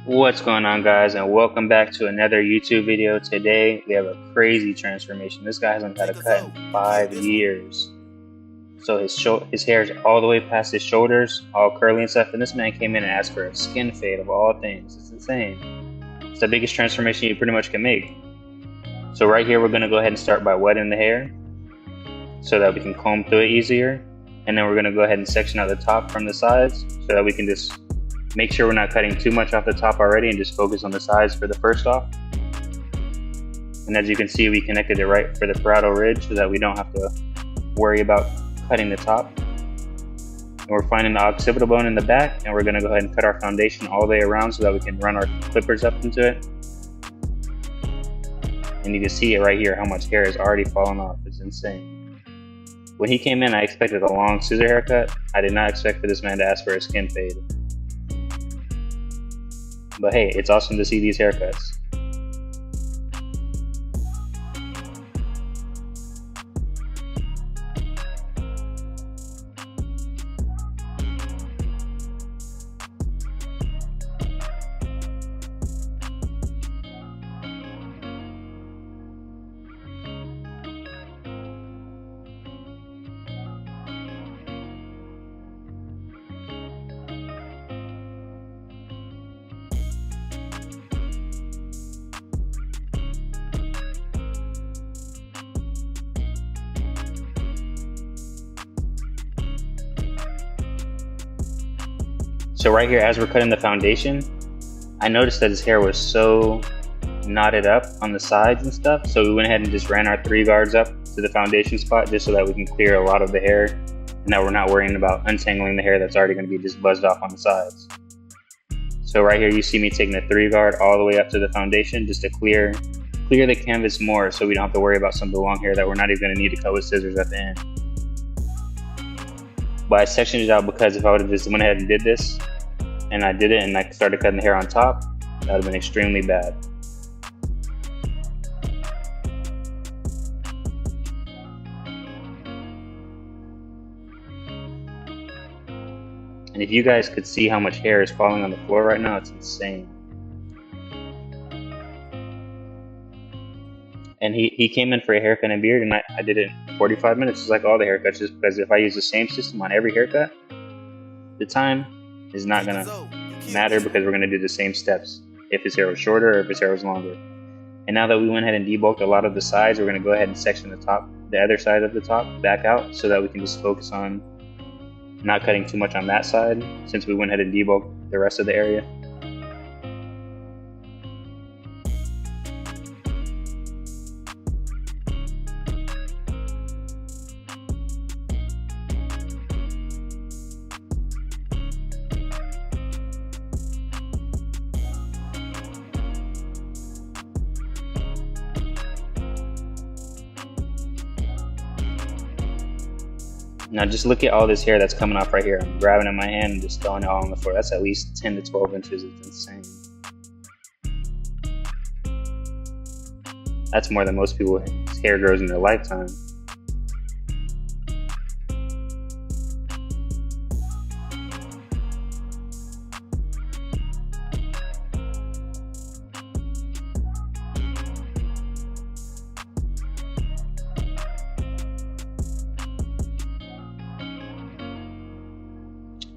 What's going on, guys, and welcome back to another YouTube video. Today we have a crazy transformation. This guy hasn't had a cut in 5 years. So his hair is all the way past his shoulders, all curly and stuff, and this man came in and asked for a skin fade of all things. It's insane. It's the biggest transformation you pretty much can make. So right here we're going to go ahead and start by wetting the hair so that we can comb through it easier. And then we're going to go ahead and section out the top from the sides so that we can just make sure we're not cutting too much off the top already and just focus on the sides for the first off. And as you can see, we connected it right for the parietal ridge so that we don't have to worry about cutting the top. And we're finding the occipital bone in the back, and we're going to go ahead and cut our foundation all the way around so that we can run our clippers up into it. And you can see it right here, how much hair is already falling off. It's insane. When he came in, I expected a long scissor haircut. I did not expect for this man to ask for a skin fade. But hey, it's awesome to see these haircuts. So right here, as we're cutting the foundation, I noticed that his hair was so knotted up on the sides and stuff. So we went ahead and just ran our 3 guards up to the foundation spot just so that we can clear a lot of the hair and that we're not worrying about untangling the hair that's already going to be just buzzed off on the sides. So right here, you see me taking the 3 guard all the way up to the foundation just to clear the canvas more so we don't have to worry about some of the long hair that we're not even going to need to cut with scissors at the end. But I sectioned it out because if I would have just went ahead and did this, and I did it and I started cutting the hair on top, that would have been extremely bad. And if you guys could see how much hair is falling on the floor right now, it's insane. And he came in for a haircut and beard, and I did it in 45 minutes, just like all the haircuts, just because if I use the same system on every haircut, the time is not going to matter because we're going to do the same steps if his hair was shorter or if his hair was longer. And now that we went ahead and debulked a lot of the sides, we're going to go ahead and section the other side of the top back out so that we can just focus on not cutting too much on that side since we went ahead and debulked the rest of the area. Now just look at all this hair that's coming off right here. I'm grabbing it in my hand and just throwing it all on the floor. That's at least 10 to 12 inches. It's insane. That's more than most people's hair grows in their lifetime.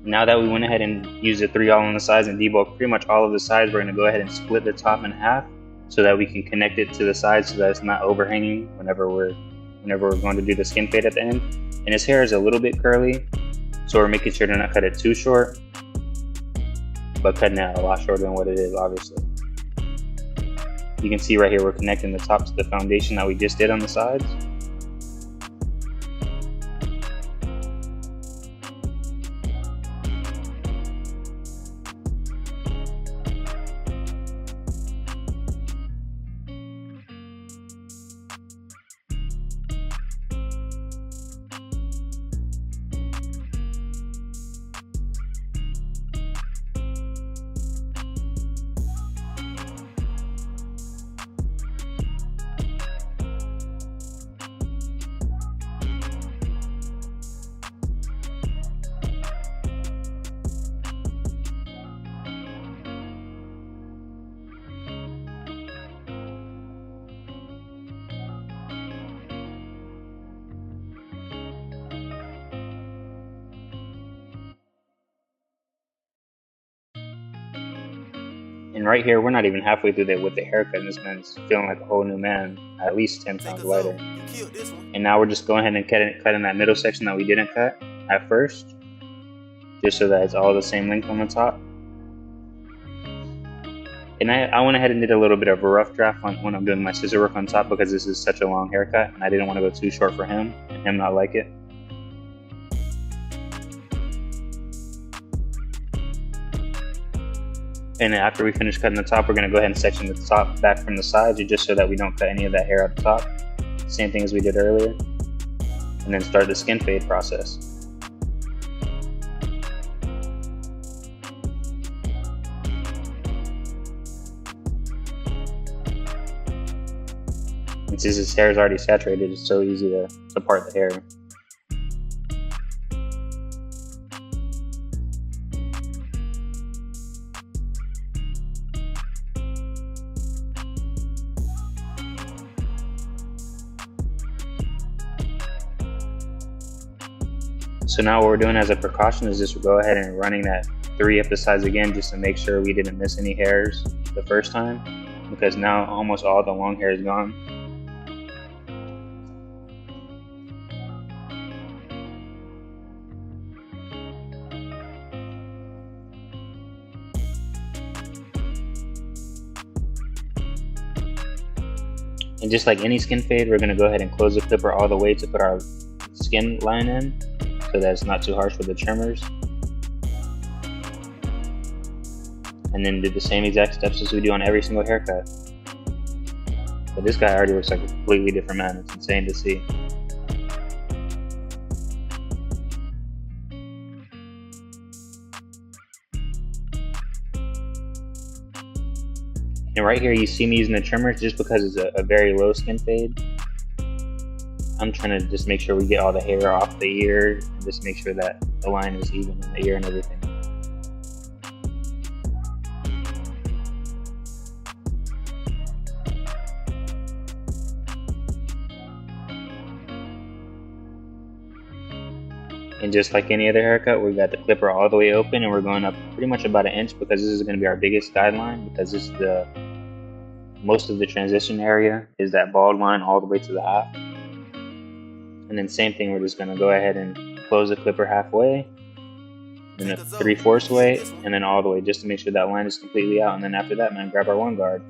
Now that we went ahead and used the 3 all on the sides and debulked pretty much all of the sides, we're going to go ahead and split the top in half so that we can connect it to the sides so that it's not overhanging whenever we're going to do the skin fade at the end. And his hair is a little bit curly, so we're making sure to not cut it too short, but cutting it a lot shorter than what it is, obviously. You can see right here we're connecting the top to the foundation that we just did on the sides. And right here, we're not even halfway through with the haircut, and this man's feeling like a whole new man, at least 10 pounds lighter. And now we're just going ahead and cutting that middle section that we didn't cut at first, just so that it's all the same length on the top. And I went ahead and did a little bit of a rough draft when I'm doing my scissor work on top, because this is such a long haircut, and I didn't want to go too short for him, and him not like it. And then after we finish cutting the top, we're going to go ahead and section the top back from the sides, just so that we don't cut any of that hair at the top. Same thing as we did earlier. And then start the skin fade process. And since his hair is already saturated, it's so easy to part the hair. So now what we're doing as a precaution is just go ahead and running that 3 up the sides again, just to make sure we didn't miss any hairs the first time, because now almost all the long hair is gone. And just like any skin fade, we're going to go ahead and close the clipper all the way to put our skin line in, so that it's not too harsh with the trimmers. And then do the same exact steps as we do on every single haircut. But this guy already looks like a completely different man. It's insane to see. And right here, you see me using the trimmers just because it's a very low skin fade. I'm trying to just make sure we get all the hair off the ear, and just make sure that the line is even in the ear and everything. And just like any other haircut, we got the clipper all the way open, and we're going up pretty much about 1 inch, because this is going to be our biggest guideline, because this is most of the transition area is that bald line all the way to the half. And then same thing, we're just going to go ahead and close the clipper halfway, then 3/4 way, and then all the way, just to make sure that line is completely out. And then after that, man, grab our 1 guard.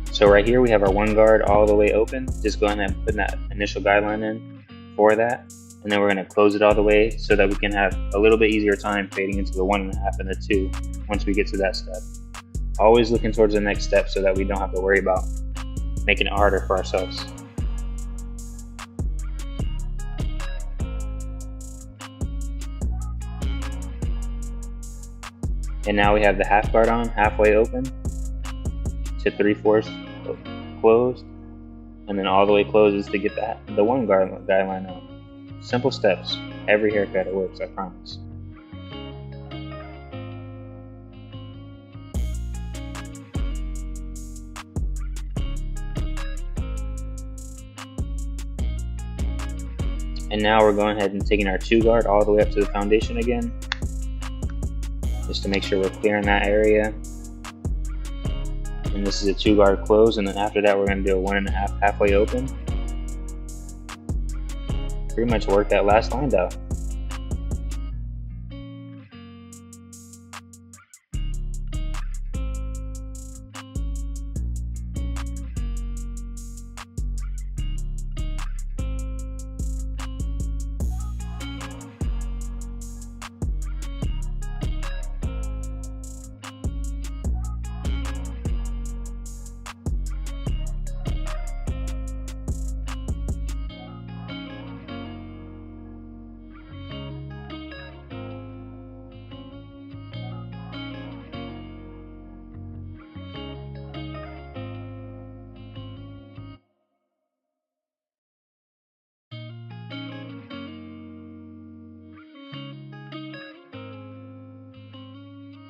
So right here we have our 1 guard all the way open. Just go ahead and put that initial guideline in for that. And then we're going to close it all the way so that we can have a little bit easier time fading into the 1.5 and the 2 once we get to that step. Always looking towards the next step so that we don't have to worry about making it harder for ourselves. And now we have the half guard on, halfway open to 3/4 closed, and then all the way closes to get the 1 guideline out. Simple steps. Every haircut, it works, I promise. And now we're going ahead and taking our 2 guard all the way up to the foundation again, just to make sure we're clearing that area. And this is a 2 guard close, and then after that we're going to do a 1.5 halfway open. Pretty much work that last line out.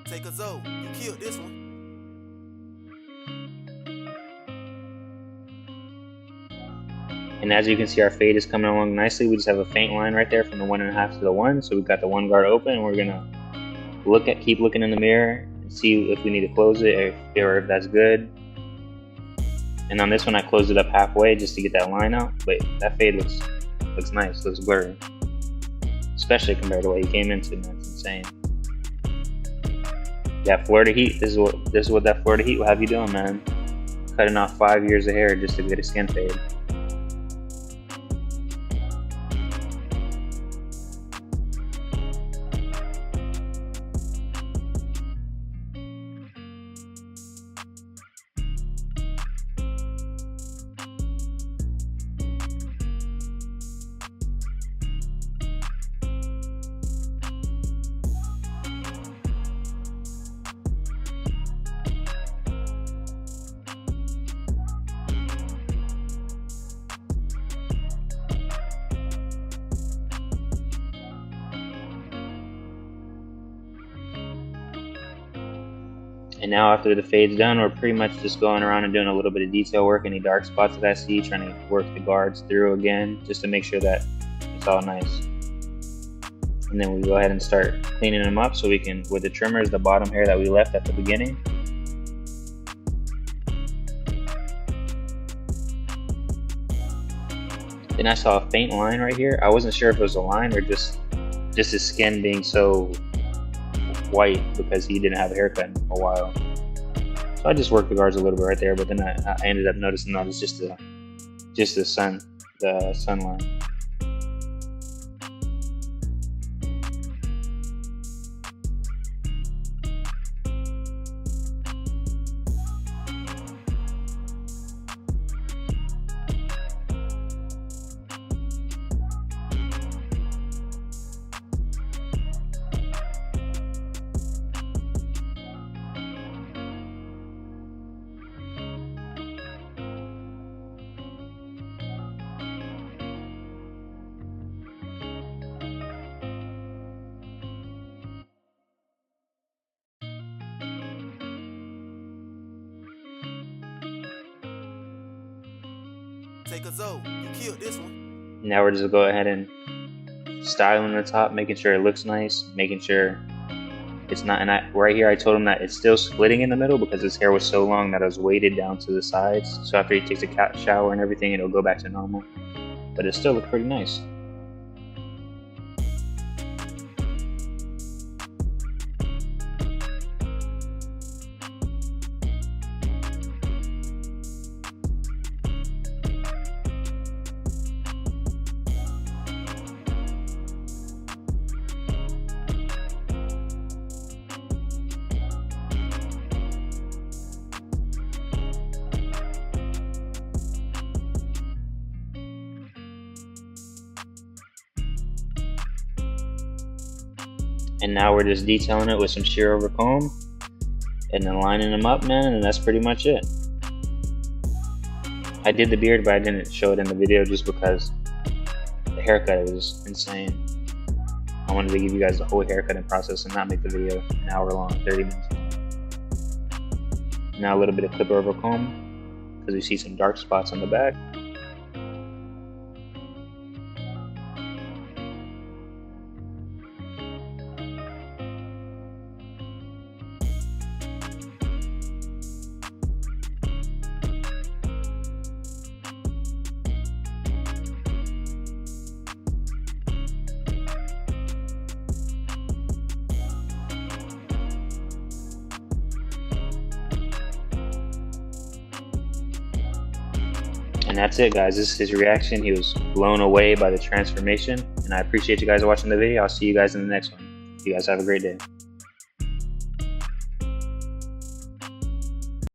Take a zo. You killed this one. And as you can see, our fade is coming along nicely. We just have a faint line right there from the 1.5 to the 1. So we've got the 1 guard open, and we're gonna keep looking in the mirror and see if we need to close it or if that's good. And on this one, I closed it up halfway just to get that line out. But that fade looks nice, looks blurry, especially compared to what he came into. Man, it's insane. That Florida heat. This is what that Florida heat will have you doing, man. Cutting off 5 years of hair just to get a skin fade. And now after the fade's done, we're pretty much just going around and doing a little bit of detail work, any dark spots that I see, trying to work the guards through again, just to make sure that it's all nice. And then we go ahead and start cleaning them up so we can, with the trimmers, the bottom hair that we left at the beginning. Then I saw a faint line right here. I wasn't sure if it was a line or just his skin being so white because he didn't have a haircut in a while. So I just worked the guards a little bit right there, but then I ended up noticing that it's just the sun line. Take a zo. You killed this one. Now we're just gonna go ahead and styling the top, making sure it looks nice, making sure it's not. And right here I told him that it's still splitting in the middle because his hair was so long that it was weighted down to the sides. So after he takes a cat shower and everything, it'll go back to normal. But it still looks pretty nice. And now we're just detailing it with some shear over comb and then lining them up, man, and that's pretty much it. I did the beard, but I didn't show it in the video just because the haircut was insane. I wanted to give you guys the whole haircutting process and not make the video an hour long, 30 minutes long. Now a little bit of clipper over comb because we see some dark spots on the back. And that's it, guys. This is his reaction. He was blown away by the transformation. And I appreciate you guys watching the video. I'll see you guys in the next one. You guys have a great day.